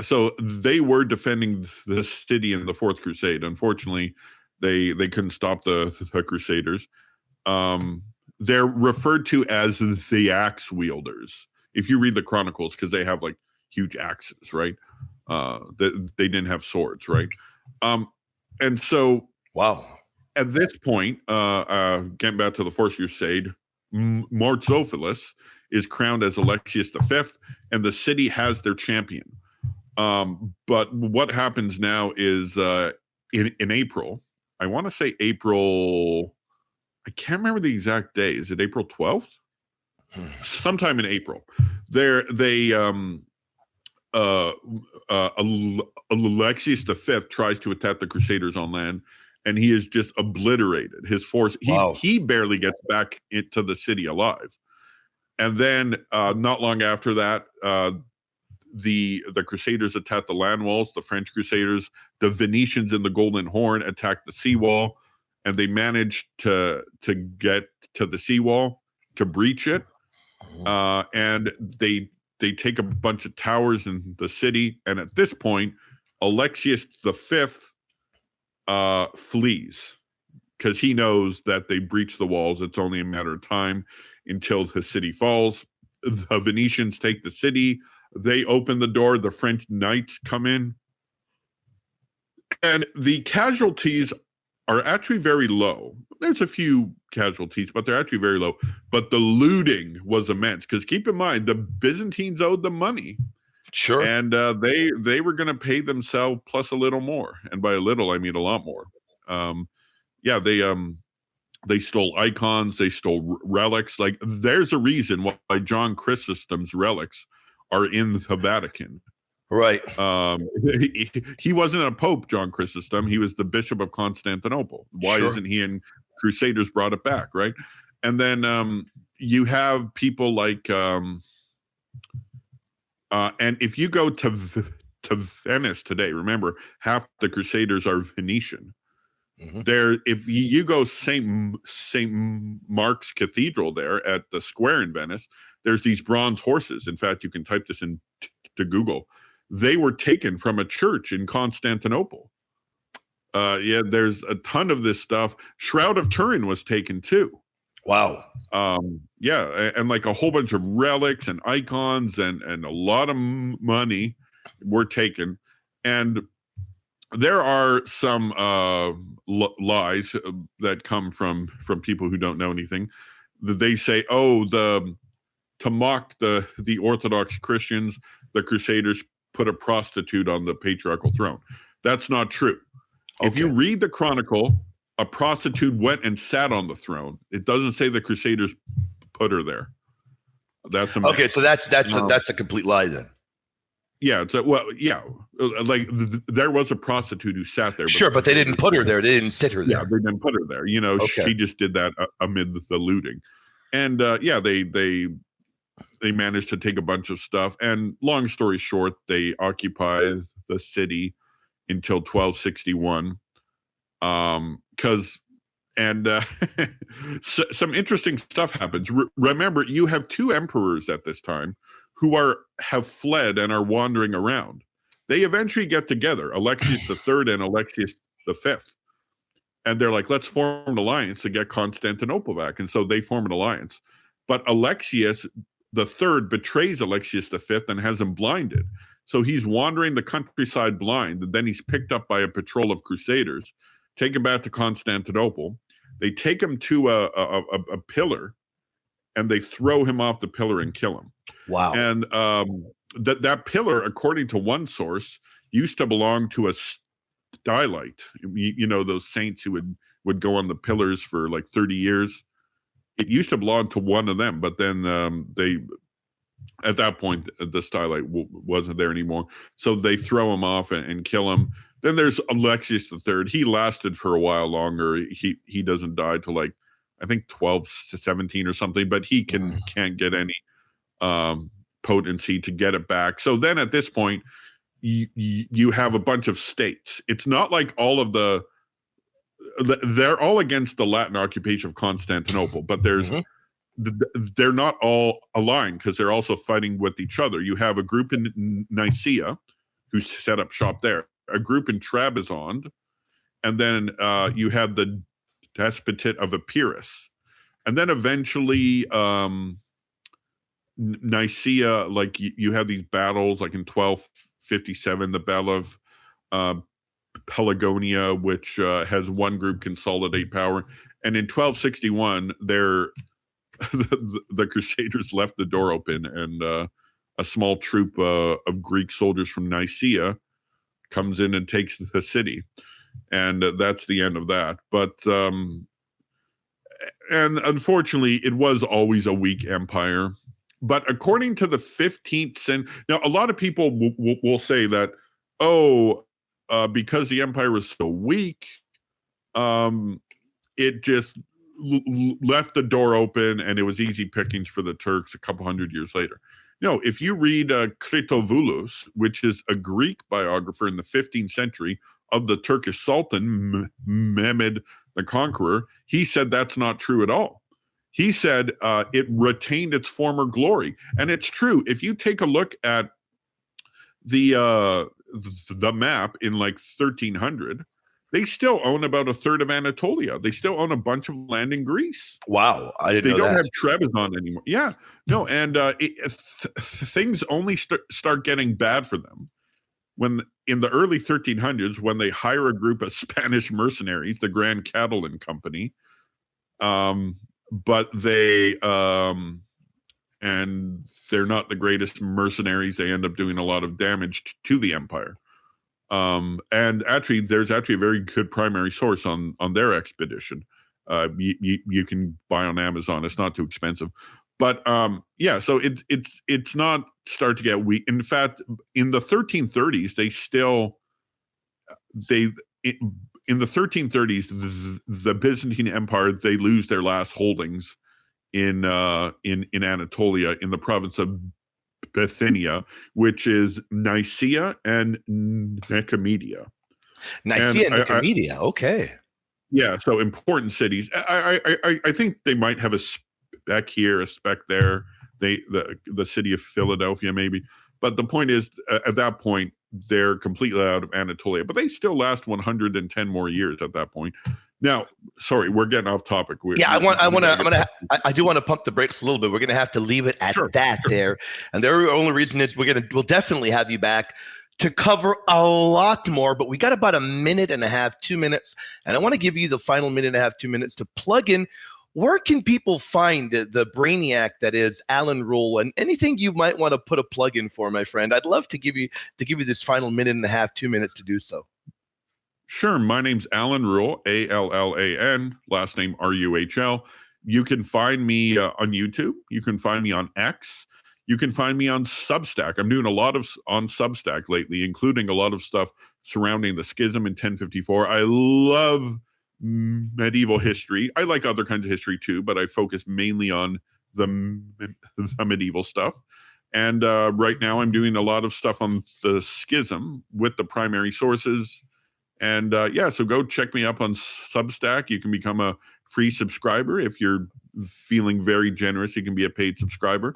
so they were defending the city in the Fourth Crusade. Unfortunately, they couldn't stop the Crusaders. They're referred to as the axe wielders. If you read the Chronicles, because they have like huge axes, right? They didn't have swords, right? And so, wow. At this point, getting back to the Fourth Crusade, Mortzophilus is crowned as Alexius V, and the city has their champion. But what happens now is in April, I want to say April, I can't remember the exact day. Is it April 12th? Sometime in April. Alexius V tries to attack the Crusaders on land, and he is just obliterated. His force, he barely gets back into the city alive. And then not long after that, the Crusaders attacked the land walls, the French Crusaders. The Venetians in the Golden Horn attacked the seawall, and they managed to get to the seawall, to breach it. And they take a bunch of towers in the city. And at this point, Alexius V flees because he knows that they breach the walls. It's only a matter of time until the city falls. The Venetians take the city. They open the door. The French knights come in. And the casualties are actually very low. There's a few casualties, but they're actually very low. But the looting was immense, because keep in mind, the Byzantines owed them money. Sure. And they were going to pay themselves plus a little more. And by a little, I mean a lot more. They stole icons. They stole relics. Like, there's a reason why John Chrysostom's relics are in the Vatican. Right. He wasn't a pope, John Chrysostom. He was the Bishop of Constantinople. Why isn't he in Crusaders brought it back, right? And then you have people like, and if you go to Venice today, remember, half the Crusaders are Venetian. Mm-hmm. There, if you go St. Mark's Cathedral there at the square in Venice, there's these bronze horses. In fact, you can type this in to Google. They were taken from a church in Constantinople. There's a ton of this stuff. Shroud of Turin was taken too. Wow. And like a whole bunch of relics and icons and a lot of money were taken. And there are some lies that come from people who don't know anything. They say, to mock the Orthodox Christians, the Crusaders put a prostitute on the patriarchal throne. That's not true. Okay. If you read the Chronicle, a prostitute went and sat on the throne. It doesn't say the Crusaders put her there. That's a okay. So that's a complete lie then. Yeah. There was a prostitute who sat there. But they didn't put her there. They didn't sit her there. Yeah, they didn't put her there. She just did that amid the looting. And they managed to take a bunch of stuff. And long story short, they occupied the city until 1261. Some interesting stuff happens. Remember, you have two emperors at this time who have fled and are wandering around. They eventually get together, Alexius III and Alexius V. And they're like, let's form an alliance to get Constantinople back. And so they form an alliance. But Alexius III betrays Alexius V and has him blinded. So he's wandering the countryside blind. And then he's picked up by a patrol of Crusaders, taken back to Constantinople. They take him to a pillar, and they throw him off the pillar and kill him. Wow. And that pillar, according to one source, used to belong to a stylite. Those saints who would go on the pillars for like 30 years. It used to belong to one of them, but then at that point, the stylite wasn't there anymore. So they throw him off and kill him. Then there's Alexius III. He lasted for a while longer. He doesn't die till like, I think 1217 or something, but he can't get any potency to get it back. So then at this point, you have a bunch of states. It's not like all of they're all against the Latin occupation of Constantinople, but they're not all aligned because they're also fighting with each other. You have a group in Nicaea who set up shop there, a group in Trebizond, and then you have the Despotate of Epirus. And then eventually Nicaea, like you have these battles, like in 1257, the Battle of Pelagonia, which has one group consolidate power. And in 1261, the Crusaders left the door open, and a small troop of Greek soldiers from Nicaea comes in and takes the city. And that's the end of that. But and unfortunately, it was always a weak empire. But according to the 15th century, now a lot of people will say that, because the empire was so weak, it just left the door open and it was easy pickings for the Turks a couple hundred years later. If you read Critobulus, which is a Greek biographer in the 15th century of the Turkish Sultan, Mehmed the Conqueror, he said that's not true at all. He said it retained its former glory. And it's true. If you take a look at the map in like 1300, they still own about a third of Anatolia. They still own a bunch of land in Greece. Wow, I didn't know that. They don't that. have Trebizond anymore. Yeah, no, and things only start getting bad for them when in the early 1300s, when they hire a group of Spanish mercenaries, the Grand Catalan Company, but they and they're not the greatest mercenaries. They end up doing a lot of damage to the empire. And actually, there's actually a very good primary source on their expedition. You can buy on Amazon. It's not too expensive. But yeah, so it's not start to get weak. In fact, in the 1330s, in the 1330s, the Byzantine Empire, they lose their last holdings in Anatolia, in the province of Bithynia, which is Nicaea and Nicomedia. Nicaea and Nicomedia, okay. Yeah, so important cities. I think they might have a spec here, a spec there. The city of Philadelphia, maybe. But the point is, at that point, they're completely out of Anatolia. But they still last 110 more years at that point. Now, sorry, we're getting off topic. I do want to pump the brakes a little bit. We're going to have to leave it at that there. And the only reason is we'll definitely have you back to cover a lot more, but we got about a minute and a half, 2 minutes. And I want to give you the final minute and a half, 2 minutes to plug in. Where can people find the brainiac that is Allan Ruhl, and anything you might want to put a plug in for, my friend? I'd love to give you this final minute and a half, 2 minutes to do so. Sure. My name's Allan Ruhl, Allan, last name Ruhl. You can find me on YouTube. You can find me on X. You can find me on Substack. I'm doing a lot on Substack lately, including a lot of stuff surrounding the schism in 1054. I love medieval history. I like other kinds of history too, but I focus mainly on the medieval stuff. And right now I'm doing a lot of stuff on the schism with the primary sources. And yeah, so go check me up on Substack. You can become a free subscriber. If you're feeling very generous, you can be a paid subscriber.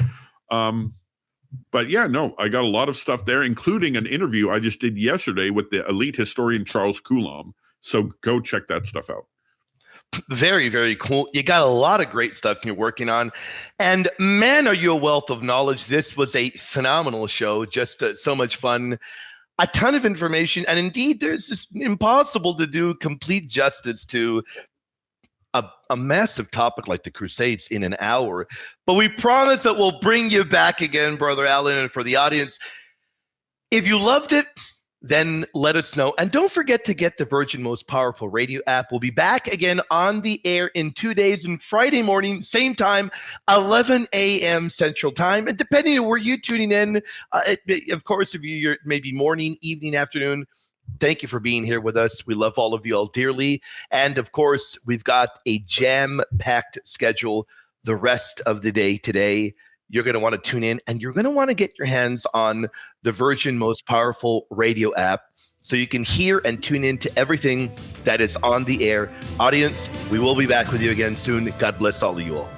But yeah, no, I got a lot of stuff there, including an interview I just did yesterday with the elite historian Charles Coulomb. So go check that stuff out. Very, very cool. You got a lot of great stuff you're working on. And man, are you a wealth of knowledge. This was a phenomenal show. Just so much fun. A ton of information, and indeed, there's just impossible to do complete justice to a massive topic like the Crusades in an hour. But we promise that we'll bring you back again, Brother Allan, and for the audience, if you loved it, then let us know. And don't forget to get the Virgin Most Powerful Radio app. We'll be back again on the air in 2 days on Friday morning, same time, 11 a.m. Central Time. And depending on where you're tuning in, of course, if you're maybe morning, evening, afternoon, thank you for being here with us. We love all of you all dearly. And of course, we've got a jam-packed schedule the rest of the day today. You're going to want to tune in, and you're going to want to get your hands on the Virgin Most Powerful Radio app so you can hear and tune in to everything that is on the air. Audience, we will be back with you again soon. God bless all of you all.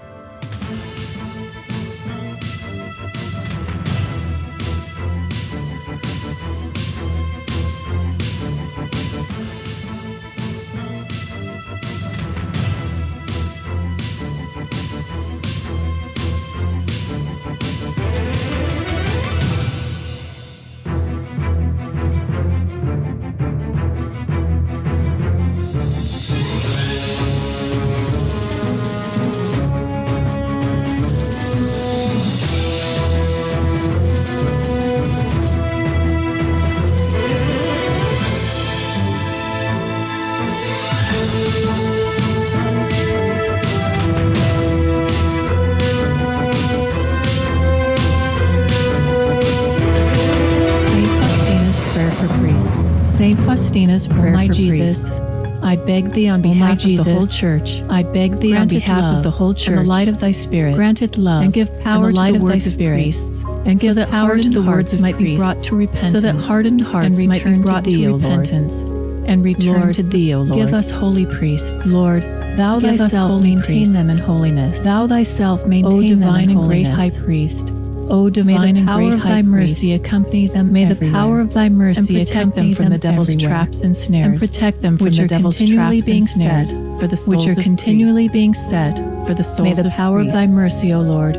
Faustina's prayer for Jesus. I beg thee on behalf of the whole church. I beg thee on behalf of the whole church. And the light of thy spirit. Granted love. And give power to the words of priests. And give that power to the words might be brought to repentance. So that hardened hearts might be brought to repentance. And return to thee, O Lord. Give us holy priests. Lord, thou thyself maintain them in holiness. Thou thyself maintain them in holiness. O divine and great high priest. O divine and great high mercy accompany them. May the power of thy mercy protect them from the devil's traps and snares, and protect them from the devil's traps and snares, for the souls which are continually being set for the souls. May the power of thy mercy, O Lord,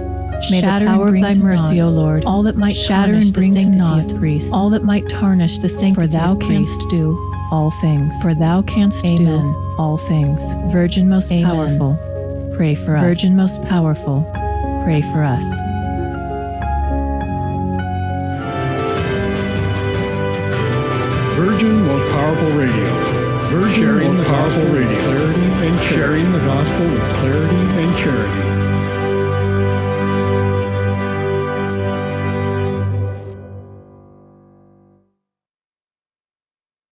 May the power of thy mercy, O Lord, all that might shatter and bring to naught priests, all that might tarnish the sanctity, for thou canst do all things, for thou canst do all things. Virgin most powerful, pray for us. Virgin most powerful, pray for us. Virgin Most Powerful Radio. Virgin Sharing the Gospel with clarity and sharing the gospel with clarity and charity.